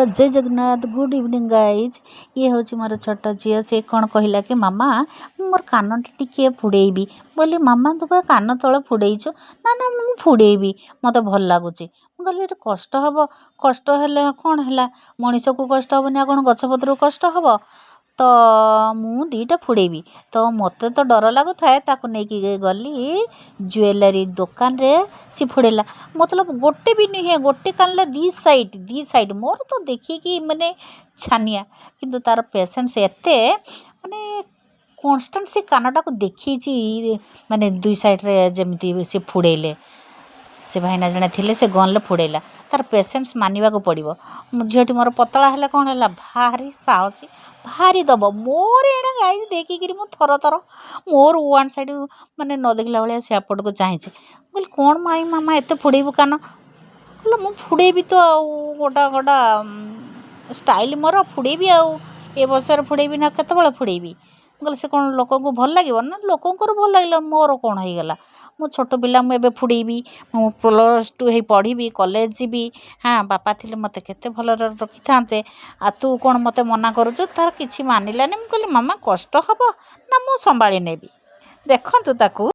जय Jagannath good evening guys. ये हूँ मोर छोट झील सी कौन कहला कि मामा मोर कान टे फुड़ेबी बोली मामा तू कान तले फुड़ेचु ना ना मु फुड़ेबी मत भल लगुच कहली कष्ट हम कष्ट है कौन है मनीष को कष्ट हेनी कौन गछपत्र को कष्ट हम तो मु दीटा फुड़ेबी तो मत तो डर लगु थाए ताकू नहीं गली ज्वेलरी दुकान रे सी फुड़ेला मतलब गोटे भी नुहे गोटे कान दी साइड मोर तो देखिए माने छानिया किंतु तार पेशेंस एते माने कन्स्टांट से कानटा को देखी माने दुई साइड रे जमी से फुड़ेले से भाईना जड़े थे से गन फुड़ेला तार पेशेंस मानवा को पड़ो झीटी मोर पतला है कौन है भारी साहसी भारी दब मोर एड़े गाई देखिकी मु थर थर मोर वन साइड माने न देखला भाया सेपट को चाहिए बोल कौन माई मामा एत फुड़ेबू कान कहला मु फुड़ेबी तो गोटा गोटा स्टाइल मोर फुड़ेबी आउ ए बसर फुड़ेबी ना केत फुड़ेबी कहले से कौन लोक को भल लगे ना लोकंर भल लगे मोर कौन हो गला मु छोट पिला मुझे फुड़ेबी मु +2 ही पढ़ी कॉलेज जीवी हाँ बापा थिले मते केते भल रखी था आ तू कौन मते मना करुचु तार किछि मानिलानी मु कहली मामा कष्ट हम ना मु संभाली नेबी देखंतु ताकू।